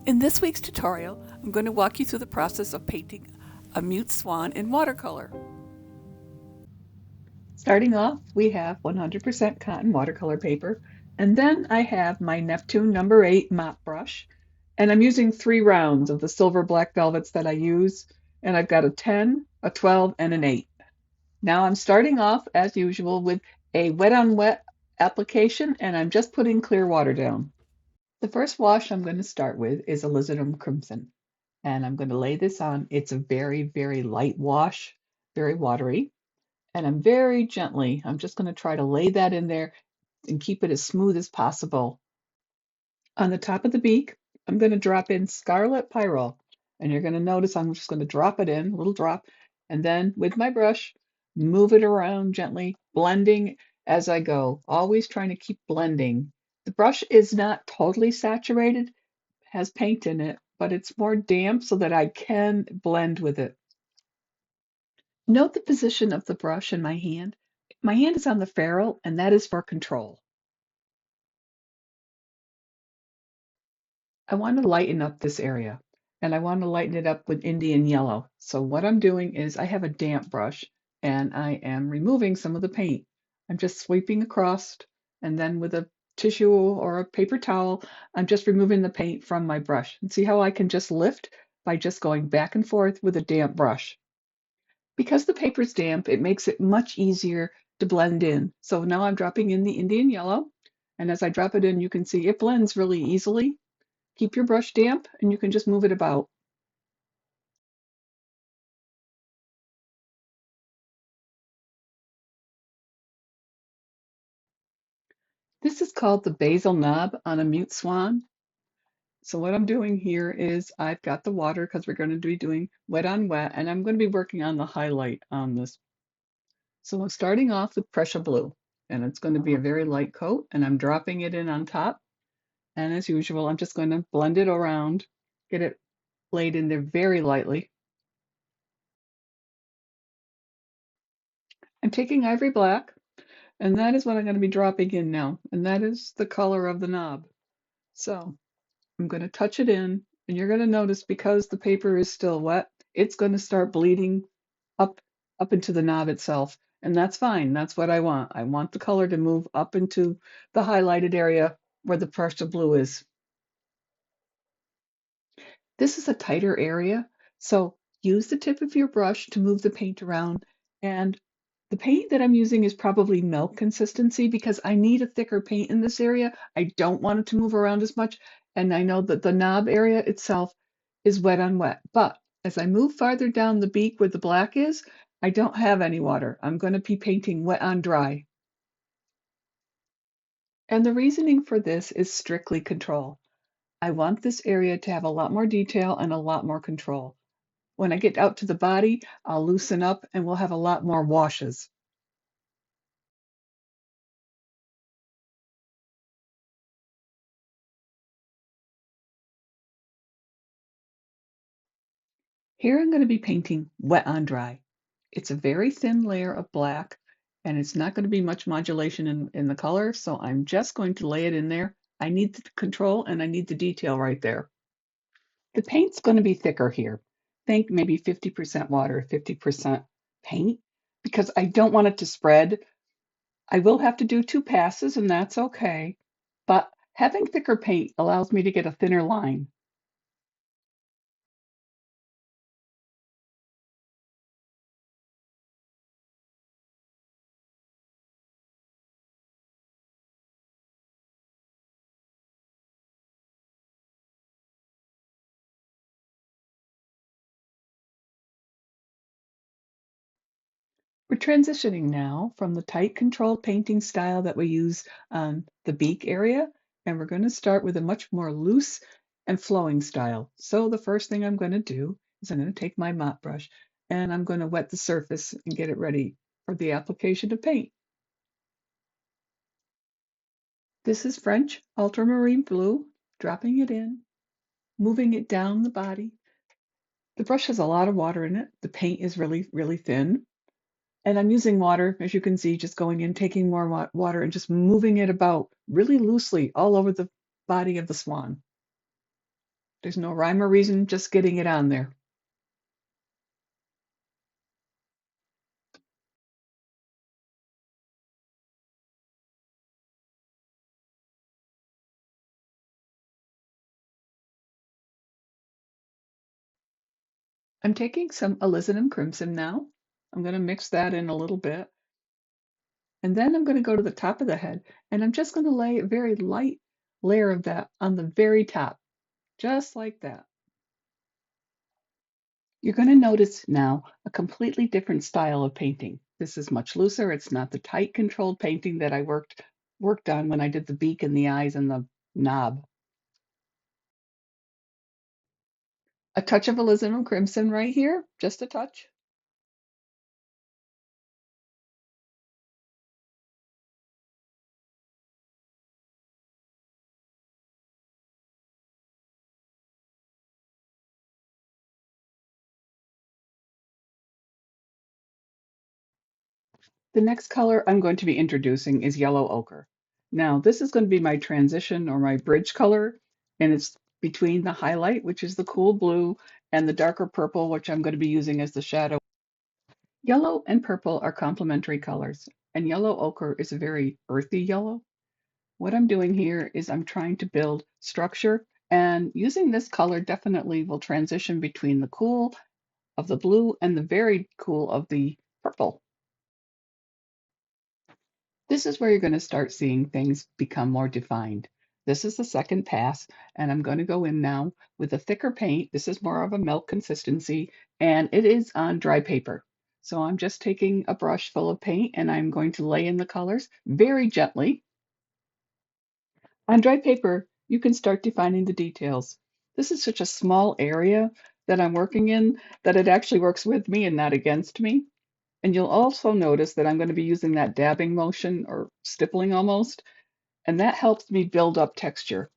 In this week's tutorial, I'm going to walk you through the process of painting a mute swan in watercolor. Starting off, we have 100% cotton watercolor paper, and then I have my Neptune number 8 mop brush, and I'm using 3 rounds of the silver black velvets that I use, and I've got a 10, a 12, and an 8. Now I'm starting off, as usual, with a wet on wet application, and I'm just putting clear water down. The first wash I'm going to start with is alizarin crimson, and I'm going to lay this on. It's a very, very light wash, very watery, and I'm just going to try to lay that in there and keep it as smooth as possible. On the top of the beak, I'm going to drop in Scarlet Pyrrole, and you're going to notice I'm just going to drop it in, a little drop, and then with my brush, move it around gently, blending as I go, always trying to keep blending. The brush is not totally saturated, has paint in it, but it's more damp so that I can blend with it. Note the position of the brush in my hand. My hand is on the ferrule, and that is for control. I want to lighten up this area, and I want to lighten it up with Indian yellow. So what I'm doing is I have a damp brush, and I am removing some of the paint. I'm just sweeping across, and then with a tissue or a paper towel, I'm just removing the paint from my brush. And see how I can just lift by just going back and forth with a damp brush. Because the paper's damp, it makes it much easier to blend in. So now I'm dropping in the Indian yellow, and as I drop it in, you can see it blends really easily. Keep your brush damp, and you can just move it about. This is called the basil knob on a mute swan. So what I'm doing here is I've got the water because we're going to be doing wet on wet, and I'm going to be working on the highlight on this. So I'm starting off with Pressure Blue, and it's going to be a very light coat, and I'm dropping it in on top. And as usual, I'm just going to blend it around, get it laid in there very lightly. I'm taking Ivory Black, and that is what I'm going to be dropping in now, and that is the color of the knob. So I'm going to touch it in, and you're going to notice because the paper is still wet, it's going to start bleeding up into the knob itself, and that's fine. That's what I want. I want the color to move up into the highlighted area where the Pressure Blue is. This is a tighter area, so use the tip of your brush to move the paint around. And the paint that I'm using is probably milk consistency because I need a thicker paint in this area. I don't want it to move around as much. And I know that the knob area itself is wet on wet. But as I move farther down the beak where the black is, I don't have any water. I'm going to be painting wet on dry. And the reasoning for this is strictly control. I want this area to have a lot more detail and a lot more control. When I get out to the body, I'll loosen up and we'll have a lot more washes. Here I'm going to be painting wet on dry. It's a very thin layer of black and it's not going to be much modulation in the color, so I'm just going to lay it in there. I need the control and I need the detail right there. The paint's going to be thicker here. Think maybe 50% water, 50% paint, because I don't want it to spread. I will have to do 2 passes, and that's okay, but having thicker paint allows me to get a thinner line. We're transitioning now from the tight controlled painting style that we use on the beak area, and we're going to start with a much more loose and flowing style. So the first thing I'm going to do is I'm going to take my mop brush and I'm going to wet the surface and get it ready for the application of paint. This is French ultramarine blue, dropping it in, moving it down the body. The brush has a lot of water in it. The paint is really, really thin. And I'm using water, as you can see, just going in, taking more water and just moving it about really loosely all over the body of the swan. There's no rhyme or reason, just getting it on there. I'm taking some alizanin crimson now. I'm going to mix that in a little bit. And then I'm going to go to the top of the head, and I'm just going to lay a very light layer of that on the very top, just like that. You're going to notice now a completely different style of painting. This is much looser. It's not the tight controlled painting that I worked on when I did the beak and the eyes and the knob. A touch of alizanin crimson right here, just a touch. The next color I'm going to be introducing is yellow ochre. Now, this is going to be my transition or my bridge color, and it's between the highlight, which is the cool blue, and the darker purple, which I'm going to be using as the shadow. Yellow and purple are complementary colors, and yellow ochre is a very earthy yellow. What I'm doing here is I'm trying to build structure, and using this color definitely will transition between the cool of the blue and the very cool of the purple. This is where you're going to start seeing things become more defined. This is the second pass, and I'm going to go in now with a thicker paint. This is more of a milk consistency, and it is on dry paper. So I'm just taking a brush full of paint, and I'm going to lay in the colors very gently. On dry paper, you can start defining the details. This is such a small area that I'm working in that it actually works with me and not against me. And you'll also notice that I'm going to be using that dabbing motion or stippling almost, and that helps me build up texture.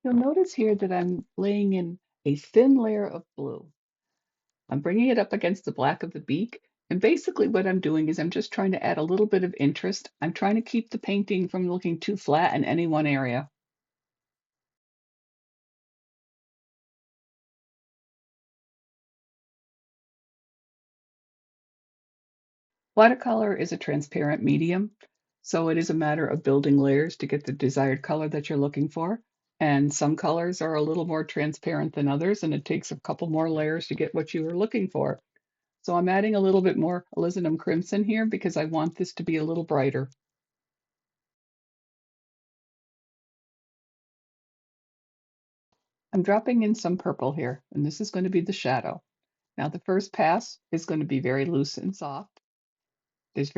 You'll notice here that I'm laying in a thin layer of blue. I'm bringing it up against the black of the beak, and basically what I'm doing is I'm just trying to add a little bit of interest. I'm trying to keep the painting from looking too flat in any one area. Watercolor is a transparent medium, so it is a matter of building layers to get the desired color that you're looking for. And some colors are a little more transparent than others, and it takes a couple more layers to get what you were looking for. So I'm adding a little bit more alizanin crimson here because I want this to be a little brighter. I'm dropping in some purple here, and this is going to be the shadow. Now the first pass is going to be very loose and soft. There's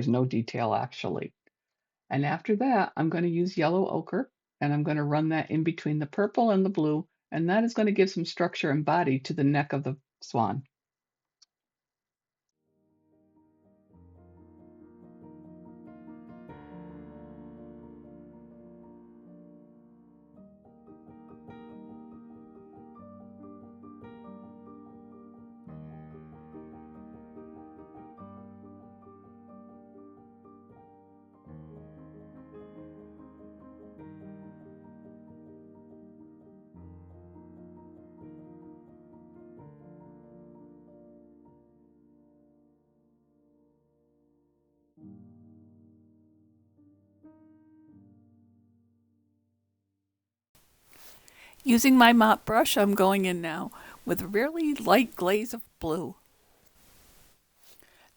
no detail actually. And after that, I'm going to use yellow ochre, and I'm going to run that in between the purple and the blue, and that is going to give some structure and body to the neck of the swan. Using my mop brush, I'm going in now with a really light glaze of blue.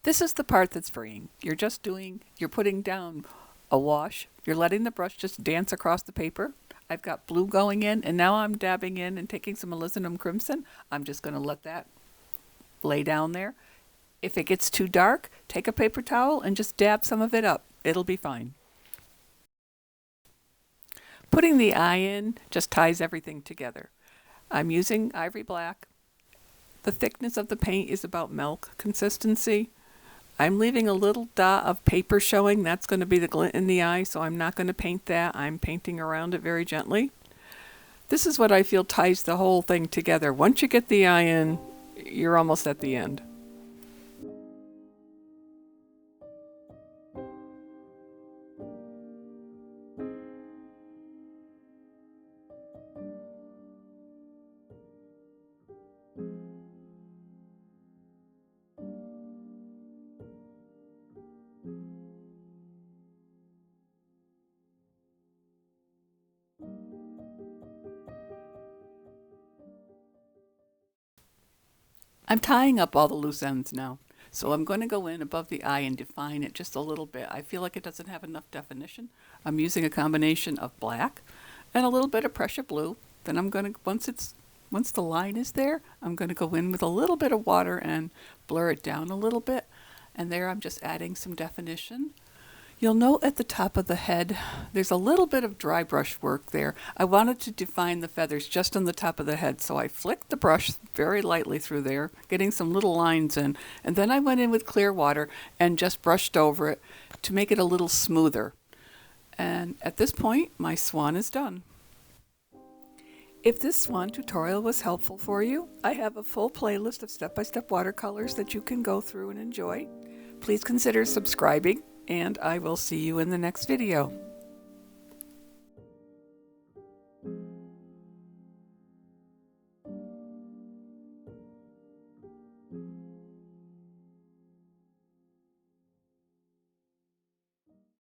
This is the part that's freeing. You're putting down a wash. You're letting the brush just dance across the paper. I've got blue going in, and now I'm dabbing in and taking some alizarin crimson. I'm just going to let that lay down there. If it gets too dark, take a paper towel and just dab some of it up. It'll be fine. Putting the eye in just ties everything together. I'm using ivory black. The thickness of the paint is about milk consistency. I'm leaving a little dot of paper showing. That's going to be the glint in the eye, so I'm not going to paint that. I'm painting around it very gently. This is what I feel ties the whole thing together. Once you get the eye in, you're almost at the end. I'm tying up all the loose ends now. So I'm going to go in above the eye and define it just a little bit. I feel like it doesn't have enough definition. I'm using a combination of black and a little bit of pressure blue. Then I'm going to, once the line is there, I'm going to go in with a little bit of water and blur it down a little bit. And there I'm just adding some definition. You'll note at the top of the head, there's a little bit of dry brush work there. I wanted to define the feathers just on the top of the head, so I flicked the brush very lightly through there, getting some little lines in, and then I went in with clear water and just brushed over it to make it a little smoother. And at this point, my swan is done. If this swan tutorial was helpful for you, I have a full playlist of step-by-step watercolors that you can go through and enjoy. Please consider subscribing, and I will see you in the next video.